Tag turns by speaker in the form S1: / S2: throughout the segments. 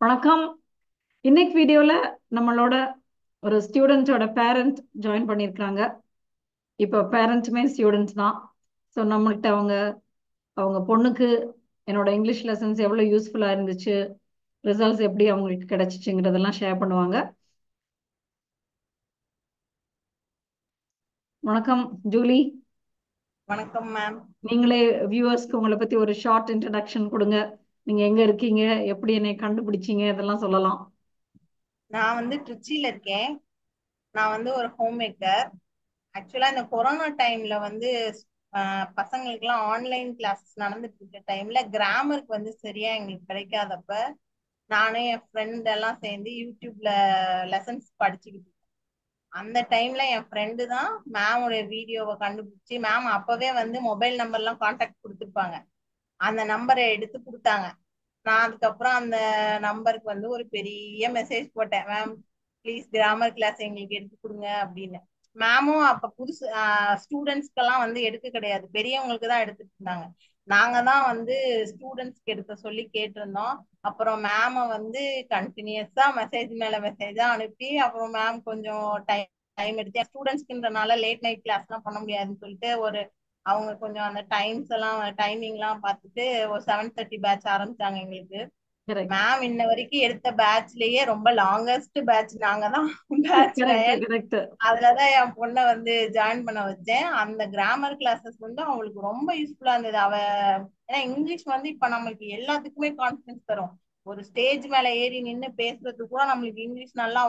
S1: வணக்கம். இன்னைக்கு வீடியோல நம்மளோட ஒரு ஸ்டூடெண்ட்டோட பேரண்ட் ஜாயின் பண்ணியிருக்காங்க. இப்போ பேரண்ட்டுமே ஸ்டூடெண்ட்ஸ் தான். ஸோ நம்மள்கிட்ட அவங்க அவங்க பொண்ணுக்கு என்னோட இங்கிலீஷ் லெசன்ஸ் எவ்வளோ யூஸ்ஃபுல்லாக இருந்துச்சு, ரிசல்ட்ஸ் எப்படி அவங்களுக்கு கிடைச்சிச்சுங்கிறதெல்லாம் ஷேர் பண்ணுவாங்க. வணக்கம் ஜூலி.
S2: வணக்கம் மேம்.
S1: நீங்களே வியூவர்ஸ்க்கு உங்களை பத்தி ஒரு ஷார்ட் இன்ட்ரடக்ஷன் கொடுங்க. நீங்க எங்க இருக்கீங்க, எப்படி என்னை கண்டுபிடிச்சீங்க, இதெல்லாம் சொல்லலாம்.
S2: நான் திருச்சியில இருக்கேன். நான் ஒரு ஹோம் மேக்கர். ஆக்சுவலா இந்த கொரோனா டைம்ல பசங்களுக்குலாம் ஆன்லைன் கிளாஸஸ் நடந்துட்டு இருக்க டைம்ல கிராமருக்கு சரியா எங்களுக்கு கிடைக்காதப்ப நானும் என் ஃப்ரெண்ட் எல்லாம் சேர்ந்து யூடியூப்ல லெசன்ஸ் படிச்சுக்கிட்டு இருக்கேன். அந்த டைம்ல என் ஃப்ரெண்டு தான் மேமோட வீடியோவை கண்டுபிடிச்சி, மேம் அப்பவே மொபைல் நம்பர்லாம் கான்டாக்ட் கொடுத்துருப்பாங்க. அந்த நம்பரை எடுத்து கொடுத்தாங்க. நான் அதுக்கப்புறம் அந்த நம்பருக்கு ஒரு பெரிய மெசேஜ் போட்டேன், மேம் ப்ளீஸ் கிராமர் கிளாஸ் எங்களுக்கு எடுத்து கொடுங்க அப்படின்னு. மேமும் அப்ப புதுசு ஸ்டூடெண்ட்ஸ்க்கெல்லாம் எடுக்க கிடையாது, பெரியவங்களுக்கு தான் எடுத்துட்டு இருந்தாங்க. நாங்க தான் ஸ்டூடெண்ட்ஸ்க்கு எடுக்க சொல்லி கேட்டிருந்தோம். அப்புறம் மேம கண்டினியூஸா மெசேஜ் மேல மெசேஜா அனுப்பி, அப்புறம் மேம் கொஞ்சம் டைம் டைம் எடுத்து ஸ்டூடெண்ட்ஸ்க்குன்றனால லேட் நைட் கிளாஸ் எல்லாம் பண்ண முடியாதுன்னு சொல்லிட்டு அவங்க கொஞ்சம் அந்த டைமிங் எல்லாம் பார்த்துட்டு ஒரு 7:30 பேட்ச் ஆரம்பிச்சாங்க எங்களுக்கு.
S1: கரெக்ட்.
S2: மேம் இன்ன வரைக்கும் எடுத்த பேட்ச்லயே ரொம்ப லாங்கஸ்ட் பேட்ச் நாங்க தான். Batch
S1: correct
S2: 9.
S1: கரெக்ட்.
S2: அதுலதான் என் பொண்ணை ஜாயின் பண்ண வச்சேன். அந்த கிராமர் கிளாஸஸ் அவங்களுக்கு ரொம்ப யூஸ்ஃபுல்லா இருந்தது. ஏன்னா இங்கிலீஷ் இப்ப நம்மளுக்கு எல்லாத்துக்குமே கான்ஃபிடன்ஸ் தரும். ஒரு ஸ்டேஜ் மேல ஏறி நின்னு பேசுறதுக்கு கூட நம்மளுக்கு இங்கிலீஷ் நல்லா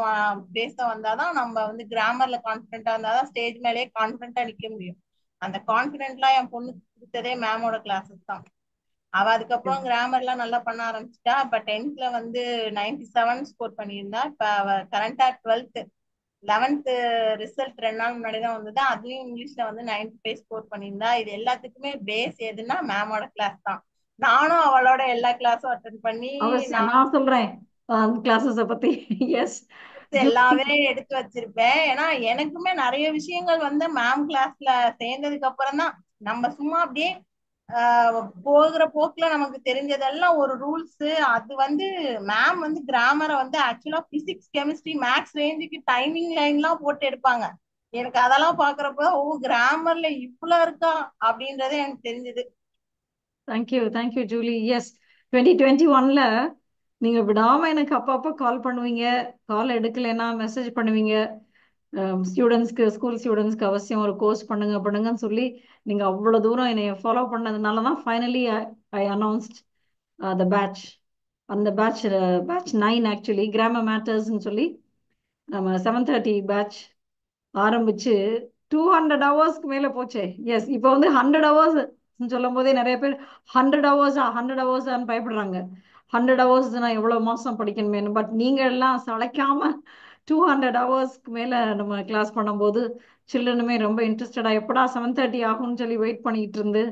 S2: பேச வந்தாதான், நம்ம கிராமர்ல கான்பிடென்டா இருந்தாதான் ஸ்டேஜ் மேலேயே கான்பிடென்டா நிக்க முடியும். அந்த கான்பிடென்ட்லாம் என் பொண்ணுக்கு கொடுத்ததே மேமோட கிளாஸஸ் தான். அவ அதுக்கப்புறம் கிராமர் எல்லாம் நல்லா பண்ண ஆரம்பிச்சிட்டா. இப்ப 10th -97 ஸ்கோர் பண்ணியிருந்தா. இப்ப அவ கரண்டா 12th 11th ரிசல்ட் 2 நாள் முன்னாடி தான் வந்தது. அதுலயும் இங்கிலீஷ்ல 95 ஸ்கோர் பண்ணியிருந்தா. இது எல்லாத்துக்குமே பேஸ் எதுன்னா மேமோட கிளாஸ் தான். நானும் அவளோட எல்லா கிளாஸும் அட்டன் பண்ணி
S1: அவசியம்
S2: நான்
S1: நான் சொல்றேன் கிளாஸஸ பத்தி. எஸ்.
S2: எல்லாமே எடுத்து வச்சிருப்பேன். ஏன்னா எனக்குமே நிறைய விஷயங்கள் மேம் கிளாஸ்ல சேர்ந்ததுக்கு அப்புறம் தான் நம்ம சும்மா அப்படியே போகிற போக்குல நமக்கு தெரிஞ்சதெல்லாம் ஒரு ரூல்ஸ். அது மேம் கிராமரை ஆக்சுவலா பிசிக்ஸ் கெமிஸ்ட்ரி மேக்ஸ் ரேஞ்சுக்கு டைமிங் லைன்லாம் போட்டு எடுப்பாங்க. எனக்கு அதெல்லாம் பாக்குறப்ப ஓ, கிராமர்ல இவ்வளவு இருக்கா அப்படின்றதே எனக்கு தெரிஞ்சது.
S1: Thank you thank you Julie. எஸ். 2021ல நீங்க விடாம எனக்கு அப்பப்போ கால் பண்ணுவீங்க. கால் எடுக்கலைன்னா மெசேஜ் பண்ணுவீங்க. ஸ்டூடெண்ட்ஸ்க்கு, ஸ்கூல் ஸ்டூடெண்ட்ஸ்க்கு அவசியம் ஒரு கோர்ஸ் பண்ணுங்க பண்ணுங்கன்னு சொல்லி நீங்க அவ்வளவு தூரம் என்னை ஃபாலோ பண்ணதுனால தான் finally I announced the batch. அந்த பேட்ச் பேட்ச் 9 ஆக்சுவலி கிராமர் மேட்டர்ஸ்ன்னு சொல்லி நம்ம 7:30 பேட்ச் ஆரம்பிச்சு 200 ஹவர்ஸ்க்கு மேல போச்சே. எஸ். இப்போ 100 ஹவர்ஸ் சொல்லும் போதே நிறைய பேர் 100 ஹவர்ஸா 100 ஹவர்ஸான்னு பயப்படுறாங்க. 100 ஹவர்ஸ்னா எவ்வளவு மாசம் படிக்கணுமேனு. பட் நீங்க எல்லாம் சளைக்காம 200 ஹவர்ஸ்க்கு மேல நம்ம கிளாஸ் பண்ணும்போது சில்ட்ரனுமே ரொம்ப இன்ட்ரெஸ்டடா எப்படா 7:30 ஆகும்னு சொல்லி வெயிட் பண்ணிட்டு இருந்து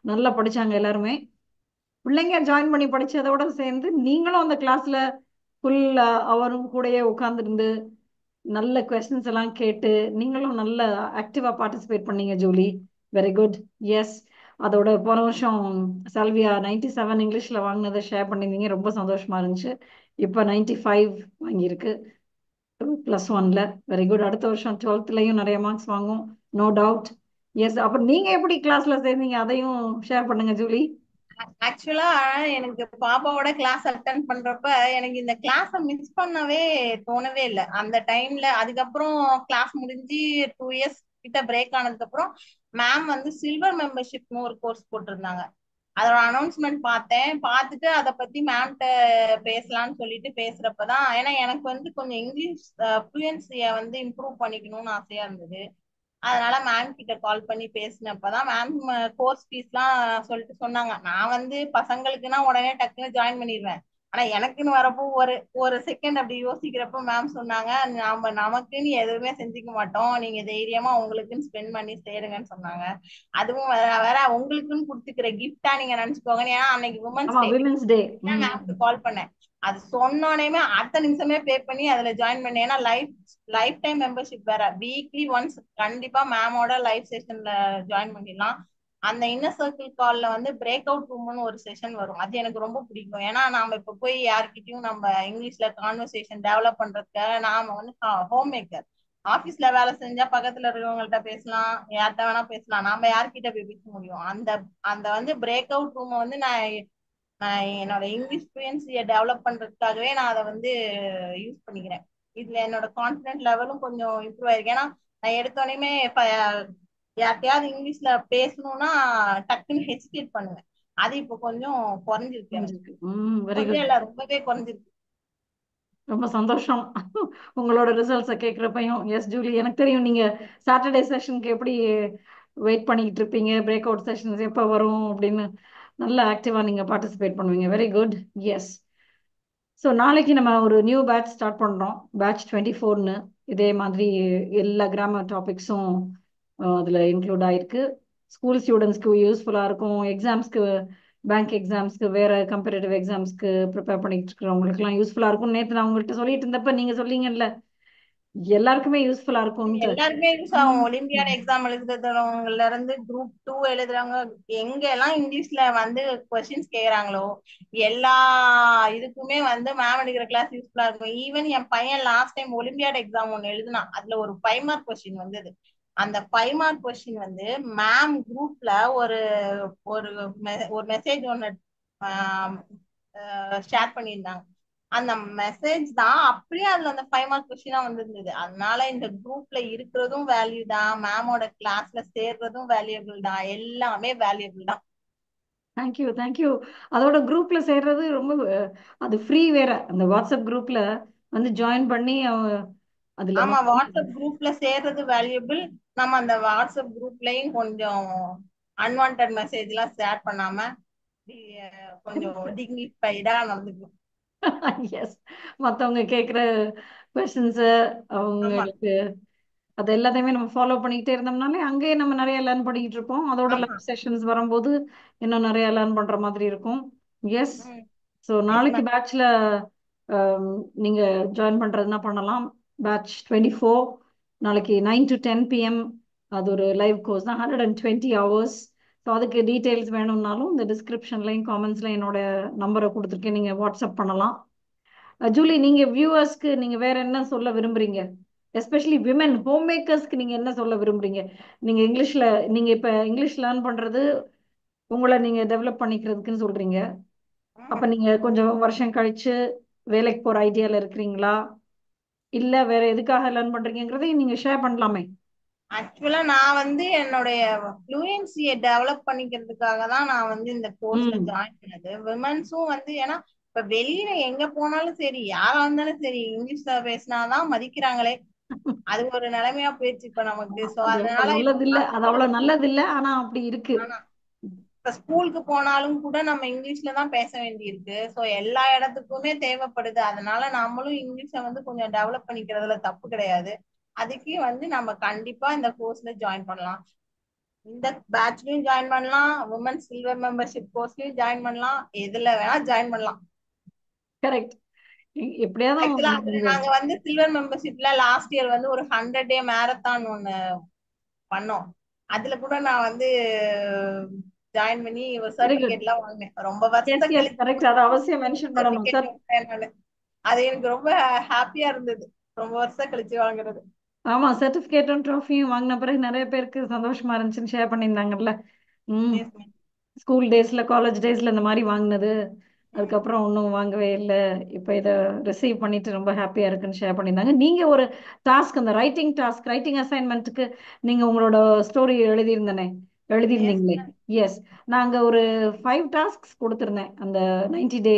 S1: நல்லா படிச்சாங்க எல்லாருமே. பிள்ளைங்க ஜாயின் பண்ணி படிச்சதோட சேர்ந்து நீங்களும் அந்த கிளாஸ்ல ஃபுல் அவரும் கூடயே உட்கார்ந்துருந்து நல்ல கொஸ்டின்ஸ் எல்லாம் கேட்டு நீங்களும் நல்ல ஆக்டிவா பார்ட்டிசிபேட் பண்ணீங்க ஜூலி. Very good. எஸ். அதோட போன வருஷம் சல்வியா 97 இங்கிலீஷ்ல வாங்கினதை ஷேர் பண்ணியிருந்தீங்க, ரொம்ப சந்தோஷமா இருந்துச்சு. இப்போ 95 வாங்கியிருக்கு +1ல. Very good. அடுத்த வருஷம் 12th நிறைய மார்க்ஸ் வாங்கும், நோ டவுட். எஸ். அப்புறம் நீங்க எப்படி கிளாஸ்ல சேர்ந்தீங்க அதையும் ஷேர் பண்ணுங்க ஜூலி.
S2: ஆக்சுவலா எனக்கு பாப்பாவோட கிளாஸ் அட்டன் பண்றப்ப எனக்கு இந்த கிளாஸ மிஸ் பண்ணவே தோணவே இல்லை அந்த டைம்ல. அதுக்கப்புறம் கிளாஸ் முடிஞ்சு 2 இயர்ஸ் கிட்ட பிரேக் ஆனதுக்கு அப்புறம் மேம் சில்வர் மெம்பர்ஷிப்னு ஒரு கோர்ஸ் போட்டிருந்தாங்க. அதோட அனௌன்ஸ்மெண்ட் பார்த்தேன். பார்த்துட்டு அதை பத்தி மேம்கிட்ட பேசலாம்னு சொல்லிட்டு பேசுறப்பதான், ஏன்னா எனக்கு கொஞ்சம் இங்கிலீஷ் ஃப்ளூயன்சிய இம்ப்ரூவ் பண்ணிக்கணும்னு ஆசையா இருந்தது. அதனால மேம் கிட்ட கால் பண்ணி பேசினப்பதான் மேம் கோர்ஸ் ஃபீஸ்லாம் சொல்லிட்டு சொன்னாங்க. நான் பசங்களுக்குன்னா உடனே டக்குன்னு ஜாயின் பண்ணிடுவேன். ஆனா எனக்குன்னு வரப்போ ஒரு ஒரு செகண்ட் அப்படி யோசிக்கிறப்ப மேம் சொன்னாங்க, நாம நமக்குன்னு எதுவுமே செஞ்சுக்க மாட்டோம், நீங்க தைரியமா உங்களுக்குன்னு ஸ்பெண்ட் பண்ணி சேருங்கன்னு சொன்னாங்க. அதுவும் வேற வேற உங்களுக்குன்னு கொடுத்துக்கிற கிஃப்டா நீங்க நினைச்சுக்கோங்க. ஏன்னா அன்னைக்கு உமன்ஸ்
S1: ஆமா,
S2: டே
S1: விமென்ஸ் டே.
S2: மேம்க்கு கால் பண்ணேன். அது சொன்னோனேமே அடுத்த நிமிஷமே பே பண்ணி அதுல ஜாயின் பண்ணேன். ஏன்னா லைஃப் டைம் மெம்பர்ஷிப் வேற, வீக்லி ஒன்ஸ் கண்டிப்பா மேமோட லைவ் செஷன்ல ஜாயின் பண்ணிடலாம். அந்த இன்னர் சர்க்கிள் கால்ல வந்து பிரேக் அவுட் ரூம்னு ஒரு செஷன் வரும். அது எனக்கு ரொம்ப பிடிக்கும். ஏன்னா நாம இப்ப போய் யார்கிட்டயும் நம்ம இங்கிலீஷ்ல கான்வர்சேஷன் டெவலப் பண்றதுக்காக நாம வந்து ஹோம் மேக்கர். ஆபீஸ்ல வேலை செஞ்சா பக்கத்துல இருக்கிறவங்கள்ட்ட பேசலாம், யார்கிட்ட வேணா பேசலாம். நாம யார்கிட்ட போய் பேச முடியும்? அந்த அந்த வந்து பிரேக் அவுட் ரூம் வந்து நான் என்னோட இங்கிலீஷ் ஃப்ளூயன்சியை டெவலப் பண்றதுக்காகவே நான் அதை வந்து யூஸ் பண்ணிக்கிறேன். இதுல என்னோட கான்ஃபிடென்ட் லெவலும் கொஞ்சம் இம்ப்ரூவ் ஆயிருக்கு. ஏன்னா நான் எடுத்தோடனே யார்கிட்டயாவது இங்கிலீஷ்ல பேசணும்னா டக்குன்னு ஹெசிடேட் பண்ணுவேன். அது இப்போ கொஞ்சம் குறைஞ்சிருக்கு எனக்கு.
S1: புரிஞ்சிருக்கு. வெரி
S2: கொஞ்சம்
S1: குட்.
S2: இல்ல, ரொம்பவே குறைஞ்சிருக்கு.
S1: ரொம்ப சந்தோஷம் உங்களோட ரிசல்ட்ஸை கேட்குறப்பையும். எஸ் ஜூலி, எனக்கு தெரியும் நீங்க சாட்டர்டே செஷனுக்கு எப்படி வெயிட் பண்ணிக்கிட்டு இருப்பீங்க, பிரேக் அவுட் செஷன்ஸ் எப்போ வரும் அப்படின்னு. நல்ல ஆக்டிவா நீங்க பார்ட்டிசிபேட் பண்ணுவீங்க. Very good. எஸ். ஸோ நாளைக்கு நம்ம ஒரு நியூ பேட்ச் ஸ்டார்ட் பண்ணுறோம், பேட்ச் 24ன்னு. இதே மாதிரி எல்லா கிராமர் டாபிக்ஸும் அதில் இன்க்ளூட் ஆயிருக்கு. ஸ்கூல் ஸ்டூடெண்ட்ஸ்க்கு யூஸ்ஃபுல்லாக இருக்கும். எக்ஸாம்ஸ்க்கு, பேங்க் எக்ஸாம்ஸ்க்கு, வேற கம்பேரிட்டிவ் எக்ஸாம்ஸ்க்கு ப்ரிப்பேர் பண்ணிட்டு இருக்கிறவங்களுக்குலாம் யூஸ்ஃபுல்லாக இருக்கும். நேற்று நான் உங்கள்கிட்ட சொல்லிட்டு இருந்தப்ப நீங்கள் சொன்னீங்கல்ல, எல்லாருக்குமே யூஸ்ஃபுல்லாக இருக்கும்ன்ட்டு.
S2: எல்லாருமே யூஸ் ஆகும். ஒலிம்பியாட் எக்ஸாம் எழுதுறவங்கல இருந்து குரூப் 2 எழுதுறவங்க, எங்க எல்லாம் இங்கிலீஷ்ல வந்து கொஸ்டின்ஸ் கேக்குறாங்களோ எல்லா இதுக்குமே வந்து மேம் எடுக்கிற கிளாஸ் யூஸ்ஃபுல்லா இருக்கும். ஈவன் என் பையன் லாஸ்ட் டைம் ஒலிம்பியாட் எக்ஸாம் ஒன்னு எழுதுனான். அதுல ஒரு 5 மார்க் கொஸ்டின் வந்தது. அந்த 5 மார்க் கொஸ்டின் வந்து மேம் குரூப்ல ஒரு ஒரு ஒரு மெசேஜ் ஒன்னு ஷேர் பண்ணியிருந்தாங்க. அந்த மெசேஜ் தான் அப்படியே அதுல அந்த 5 மார்க் கொஸ்டினா வந்திருந்தது. அதனால இந்த குரூப்ல இருக்கிறதும் வேல்யூ தான், மேமோட கிளாஸ்ல சேர்றதும் வேல்யூபிள் தான், எல்லாமே வேல்யூபிள் தான்.
S1: Thank you, thank you. அதோட குரூப்ல சேர்றது ரொம்ப அது ஃப்ரீ வேற. அந்த வாட்ஸ்அப் குரூப்ல வந்து ஜாயின் பண்ணி அதுல
S2: ஆமா, வாட்ஸ்அப் குரூப்ல சேர்றது வேல்யூபிள். நம்ம அந்த வாட்ஸ்அப் குரூப்லயும் கொஞ்சம் அன்வான்ட் மெசேஜ் எல்லாம் ஷேர் பண்ணாம கொஞ்சம் டிக்னிஃபைடா நடந்துக்கணும்.
S1: எஸ். மற்றவங்க கேட்குற கொஸ்டின்ஸு,
S2: ஆமா,
S1: அவங்களுக்கு அது எல்லாத்தையுமே நம்ம ஃபாலோ பண்ணிக்கிட்டே இருந்தோம்னாலே அங்கேயே நம்ம நிறைய லேர்ன் பண்ணிக்கிட்டு இருப்போம். அதோட
S2: ஆமா.
S1: லைவ் செஷன்ஸ் வரும்போது இன்னும் நிறைய லேர்ன் பண்ற மாதிரி இருக்கும். எஸ்.
S2: ம்.
S1: ஸோ
S2: எஸ்
S1: நாளைக்கு
S2: மேம்.
S1: பேட்ச்ல நீங்க ஜாயின் பண்றதுன்னா பண்ணலாம். பேட்ச் 24 நாளைக்கு 9 to 10 p.m. அது ஒரு லைவ் கோர்ஸ் தான், 120 hours. ஸோ அதுக்கு டீட்டெயில்ஸ் வேணும்னாலும் இந்த டிஸ்கிரிப்ஷன்லையும் காமெண்ட்ஸ்ல என்னோட நம்பரை கொடுத்துருக்கேன், நீங்க வாட்ஸ்அப் பண்ணலாம். ஜூலி, நீங்க வியூவர்ஸ்க்கு நீங்க வேற என்ன சொல்ல விரும்புறீங்க? எஸ்பெஷலி விமன் ஹோம் மேக்கர்ஸ்க்கு நீங்க என்ன சொல்ல விரும்புறீங்க? நீங்க இங்கிலீஷ்ல, நீங்க இப்ப இங்கிலீஷ் லேர்ன் பண்றது உங்களை நீங்க டெவலப் பண்ணிக்கிறதுக்குன்னு சொல்றீங்க.
S2: ஆமா.
S1: அப்ப நீங்க கொஞ்சம் வருஷம் கழிச்சு வேலைக்கு போற ஐடியால இருக்கிறீங்களா, இல்ல வேற எதுக்காக லேர்ன் பண்றீங்கன்றதையும் நீங்க ஷேர் பண்ணலாமே.
S2: ஆக்சுவலா நான் வந்து என்னுடைய ஃப்ளூயன்சியை டெவலப் பண்ணிக்கிறதுக்காக தான் நான் வந்து இந்த கோர்ஸ்ல
S1: ம்.
S2: ஜாயின் பண்ணது. விமன்ஸும் வந்து ஏன்னா இப்ப வெளியில எங்க போனாலும் சரி, யாரா இருந்தாலும் சரி, இங்கிலீஷ்ல பேசினாதான் மதிக்கிறாங்களே. அது ஒரு நிலைமையா போயிடுச்சு இப்ப நமக்கு. சோ
S1: அது
S2: அதனால
S1: அவ்வளவு
S2: இப்ப
S1: நல்லது இல்ல, அது அவ்வளவு
S2: கத்துக்கிறதுக்கு
S1: நல்லது இல்ல, ஆனா அப்படி இருக்கு.
S2: ஆனா இப்ப ஸ்கூலுக்கு போனாலும் கூட நம்ம இங்கிலீஷ்ல தான் பேச வேண்டியிருக்கு. சோ எல்லா இடத்துக்குமே தேவைப்படுது. அதனால நம்மளும் இங்கிலீஷை வந்து கொஞ்சம் டெவலப் பண்ணிக்கிறதுல தப்பு கிடையாது. அதுக்கு வந்து நம்ம கண்டிப்பா இந்த கோர்ஸ்ல ஜாயின் பண்ணலாம். இந்த பேட்ச்லயும் ஜாயின் பண்ணலாம், உமன் சில்வர் மெம்பர்ஷிப் கோர்ஸ்லயும் ஜாயின் பண்ணலாம், எதுல வேணா ஜாயின் பண்ணலாம்.
S1: கரெக்ட். எப்படியாவது
S2: ஆக்சுவலா அதுல
S1: உங்க
S2: நாங்க வந்து சில்வர் மெம்பர்ஷிப்ல லாஸ்ட் இயர் வந்து ஒரு 100 டே மேரத்தான் ஒண்ணு பண்ணோம். அதுல கூட நான் வந்து ஜாயின் பண்ணி ஒரு
S1: வெரி குட்.
S2: சர்டிபிகேட் எல்லாம் வாங்கினேன். ரொம்ப
S1: எஸ்,
S2: வருஷம்
S1: எஸ்,
S2: கழிச்சு
S1: கரெக்ட். அதை அவசியம் மென்ஷன் பண்ணணும்
S2: சர்டிபிகேட்
S1: சார்.
S2: வாங்கினேன் நானு. அது எனக்கு ரொம்ப ஹாப்பியா இருந்தது, ரொம்ப வருஷம் கழிச்சு வாங்குறது.
S1: ஆமா, சர்டிபிகேட்டும் ட்ராஃபியும் வாங்கின பிறகு நிறைய பேருக்கு சந்தோஷமா இருந்துச்சுன்னு ஷேர் பண்ணியிருந்தாங்கல்ல. ம்.
S2: Yes, ma'am.
S1: ஸ்கூல் டேஸ்ல, காலேஜ் டேஸ்ல இந்த மாதிரி வாங்கினது,
S2: ம்.
S1: அதுக்கப்புறம் ஒன்றும் வாங்கவே இல்லை. இப்போ இதை ரிசீவ் பண்ணிட்டு ரொம்ப ஹாப்பியா இருக்குன்னு ஷேர் பண்ணியிருந்தாங்க. நீங்க ஒரு டாஸ்க், அந்த ரைட்டிங் டாஸ்க், ரைட்டிங் அசைன்மெண்ட்டுக்கு நீங்க உங்களோட ஸ்டோரி எழுதியிருந்தனே,
S2: Yes,
S1: எழுதியிருந்தீங்களே.
S2: ma'am.
S1: எஸ். நாங்க ஒரு 5 டாஸ்க்ஸ் கொடுத்துருந்தேன் அந்த 90 டே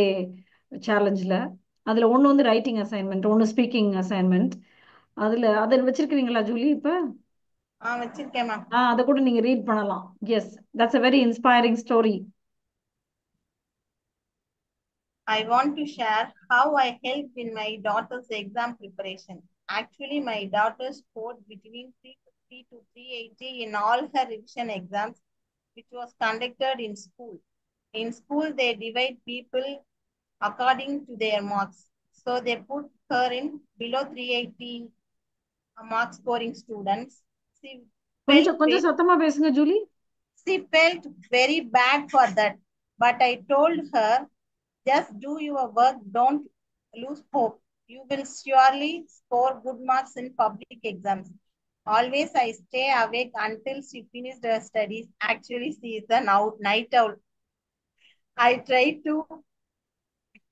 S1: சேலஞ்சில். அதுல ஒன்று வந்து ரைட்டிங் அசைன்மெண்ட், ஒன்று ஸ்பீக்கிங் அசைன்மெண்ட். அதில் வச்சிருக்கிறீங்களா ஜூலி இப்போ?
S2: வச்சிருக்கேன் மேம்.
S1: அதை கூட நீங்க ரீட் பண்ணலாம். Yes, that's a very inspiring story.
S2: I want to share how I helped in my daughter's exam preparation. Actually, my daughter scored between 350 to 380 in all her revision exams, which was conducted in school. In school, they divide people according to their marks. So they put her in below 380 mark scoring students. She felt
S1: கொஞ்சம் கொஞ்சம்
S2: very
S1: சத்தமா பேசுங்க Julie.
S2: She felt very bad for that, but I told her, just do your work, don't lose hope. You will surely score good marks in public exams. Always I stay awake until she finished her studies. Actually, she is a night owl. I try to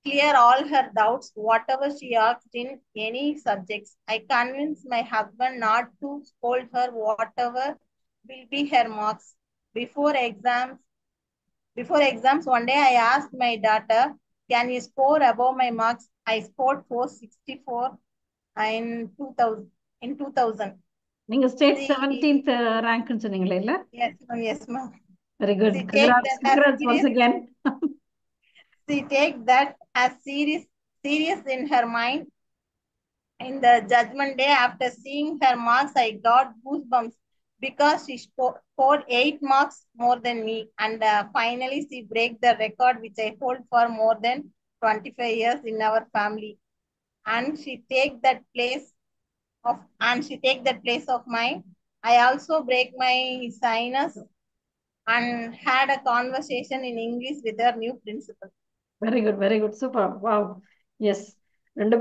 S2: clear all her doubts, whatever she asked in any subjects. I convinced my husband not to scold her, whatever will be her marks. Before exams, before exams, one day I asked my daughter, can you score above my marks? I scored 464 in 2000. In 2000.
S1: நீங்க state
S2: She,
S1: 17th ரேங்க்னு சொன்னீங்களே இல்ல?
S2: yes, ma'am, yes, ma'am.
S1: Very good.
S2: She take
S1: congrats,
S2: that as
S1: congrats once
S2: serious.
S1: Again.
S2: She take that as serious in her mind. In the judgment day, after seeing her marks, I got goosebumps because she scored 8 marks more than me. And finally, she break the record which I hold for more than 25 years in our family. And she take that place of mine. I also break my sinus and had a conversation in English with her new principal.
S1: Very good, very good, super, wow. Yes, ரெண்டு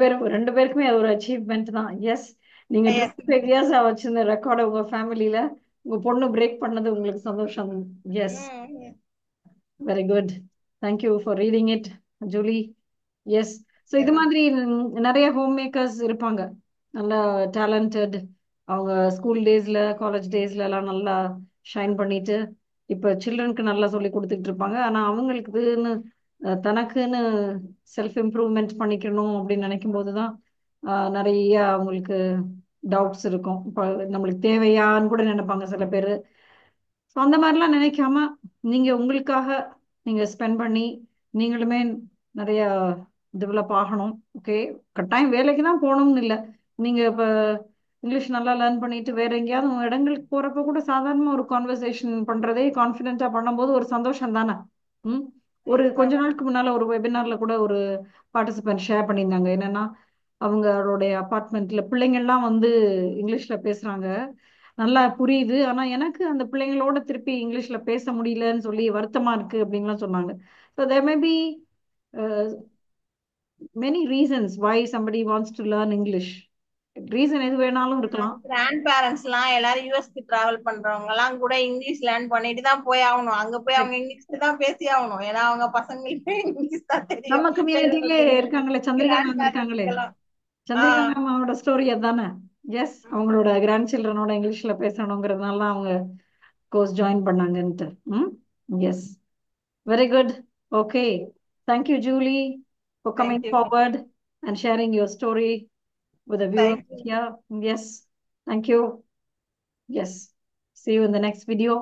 S1: பேருக்குமே அது ஒரு achievement தான். S, நீங்க
S2: Yes.
S1: 25 இயர்ஸா வச்சிருந்த ரெக்கார்டை உங்க ஃபேமிலியில உங்க பொண்ணு பிரேக் பண்ணது உங்களுக்கு சந்தோஷம். Yes,
S2: Yes.
S1: Very good. Thank you for reading it, Julie. Yes, so இது மாதிரி நிறைய ஹோம் மேக்கர்ஸ் இருப்பாங்க, நல்ல டேலண்டட். அவங்க ஸ்கூல் டேஸ்ல, காலேஜ் டேஸ்ல எல்லாம் நல்லா ஷைன் பண்ணிட்டு இப்ப சில்ட்ரனுக்கு நல்லா சொல்லி கொடுத்துட்டு இருப்பாங்க. ஆனா அவங்களுக்குன்னு தனக்குன்னு செல்ஃப் இம்ப்ரூவ்மெண்ட் பண்ணிக்கணும் அப்படின்னு நினைக்கும் போதுதான் நிறைய அவங்களுக்கு டவுட்ஸ் இருக்கும். இப்போ நம்மளுக்கு தேவையான்னு கூட நினைப்பாங்க சில பேர். ஸோ அந்த மாதிரிலாம் நினைக்காம நீங்க உங்களுக்காக நீங்க ஸ்பெண்ட் பண்ணி நீங்களுமே நிறைய டெவலப் ஆகணும். ஓகே, கட்டாயம் வேலைக்கு தான் போகணும்னு இல்லை. நீங்க இப்போ இங்கிலீஷ் நல்லா லேர்ன் பண்ணிட்டு வேற எங்கேயாவது இடங்களுக்கு போறப்ப கூட சாதாரணமா ஒரு கான்வர்சேஷன் பண்றதே கான்ஃபிடென்ட்டா பண்ணும்போது ஒரு சந்தோஷம் தானே. ம். ஒரு கொஞ்ச நாளுக்கு முன்னால ஒரு வெபினார்ல கூட ஒரு பார்ட்டிசிபென்ட் ஷேர் பண்ணியிருந்தாங்க. என்னன்னா, அவங்களுடைய அபார்ட்மெண்ட்ல பிள்ளைங்கள்லாம் வந்து இங்கிலீஷ்ல பேசுறாங்க, நல்லா புரியுது. ஆனா எனக்கு அந்த பிள்ளைங்களோட திருப்பி இங்கிலீஷ்ல பேச முடியலன்னு சொல்லி வருத்தமா இருக்கு அப்படின்லாம் சொன்னாங்க. So there may be many reasons why somebody wants to learn English. Reason எது வேணாலும் இருக்கலாம்.
S2: கிராண்ட் பேரண்ட்ஸ் எல்லாம் எல்லாரும் யூஎஸ்க்கு டிராவல் பண்றவங்க எல்லாம் கூட இங்கிலீஷ் லேர்ன் பண்ணிட்டு தான் போய் ஆகணும். அங்க போய் அவங்க இங்கிலீஷ் தான் பேசி ஆகணும். ஏன்னா அவங்க பசங்களுக்கு இங்கிலீஷ் தான் தெரியும்.
S1: நம்ம கம்யூனிட்டிலே இருக்காங்களே, சந்திரிகா
S2: கிராண்ட்
S1: மேம் இருக்காங்களே,
S2: பேரண்ட்ஸ் எல்லாம்
S1: சந்திரிகா மேமோட ஸ்டோரி அதானே. எஸ், அவங்களோட கிராண்ட் சில்ட்ரனோட இங்கிலீஷ்ல பேசணுங்கிறதுனால தான் அவங்க கோர்ஸ் ஜாயின் பண்ணாங்கன்ட்டு. Yes, very good. Okay, thank you Julie for coming
S2: thank you.
S1: Forward and sharing your story with the viewers
S2: thank you.
S1: here. Yes, thank you. Yes, see you in the next video.